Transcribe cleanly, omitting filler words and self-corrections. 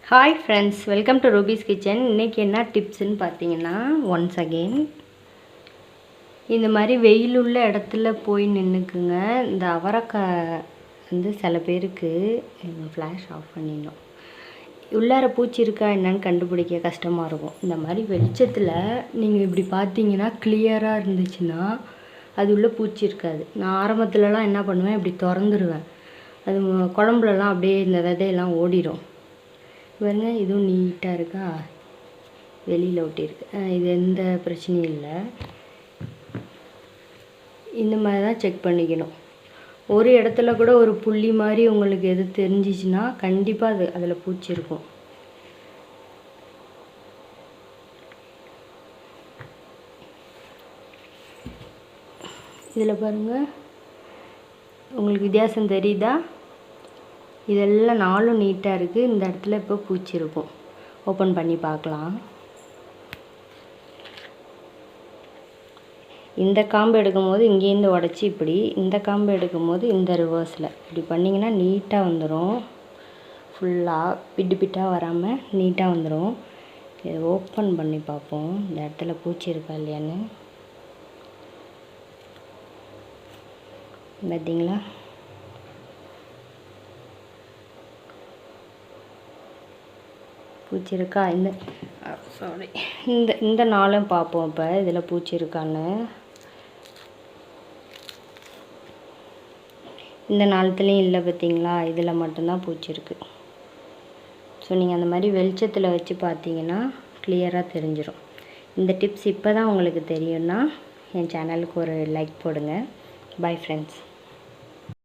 Hi friends, welcome to rupees kitchen. இன்றைக்கி என்ன டிப்ஸ்ன்னு பார்த்தீங்கன்னா, ஒன்ஸ் அகெயின் இந்த மாதிரி வெயில் உள்ள இடத்துல போய் நின்றுக்குங்க. இந்த அவரைக்காய் வந்து சில பேருக்கு ஃப்ளாஷ் ஆஃப் பண்ணிடணும், உள்ளார பூச்சி இருக்கா என்னன்னு கண்டுபிடிக்க கஷ்டமாக இருக்கும். இந்த மாதிரி வெளிச்சத்தில் நீங்கள் இப்படி பார்த்தீங்கன்னா கிளியராக இருந்துச்சுன்னா அது உள்ளே பூச்சி இருக்காது. நான் ஆரம்பத்துலலாம் என்ன பண்ணுவேன், இப்படி திறந்துருவேன். அது குழம்புலலாம் அப்படியே இந்த விதையெல்லாம் ஓடிடும். பாருங்க, இதுவும் நீட்டாக இருக்கா, வெளியில் ஒட்டியிருக்கு. இது எந்த பிரச்சனையும் இல்லை. இந்த மாதிரி தான் செக் பண்ணிக்கணும். ஒரு இடத்துல கூட ஒரு புள்ளி மாதிரி உங்களுக்கு எது தெரிஞ்சிச்சுன்னா கண்டிப்பாக அதில் பூச்சி இருக்கும். இதில் பாருங்கள், உங்களுக்கு வித்தியாசம் தெரியுதா? இதெல்லாம் நாலும் நீட்டாக இருக்குது. இந்த இடத்துல இப்போ பூச்சி இருக்கும். ஓப்பன் பண்ணி பார்க்கலாம். இந்த காம்பு எடுக்கும்போது இங்கேருந்து உடச்சி இப்படி, இந்த காம்பு எடுக்கும்போது இந்த ரிவர்ஸில் இப்படி பண்ணிங்கன்னா நீட்டாக வந்துடும். ஃபுல்லாக பிட்டு பிட்டாக வராமல் நீட்டாக வந்துடும். இதை ஓப்பன் பண்ணி பார்ப்போம், இந்த இடத்துல பூச்சி இருக்கா இல்லையான்னு. பார்த்தீங்களா? பூச்சி இருக்கா? இந்த நாளும் பார்ப்போம். இப்போ இதில் பூச்சி இருக்கான்னு. இந்த நாளத்துலேயும் இல்லை, பார்த்தீங்களா? இதில் மட்டும்தான் பூச்சி இருக்குது. ஸோ நீங்கள் அந்த மாதிரி வெளிச்சத்தில் வச்சு பார்த்தீங்கன்னா கிளியராக தெரிஞ்சிடும். இந்த டிப்ஸ் இப்போ தான் உங்களுக்கு தெரியும்னா என் சேனலுக்கு ஒரு லைக் போடுங்க. Bye friends.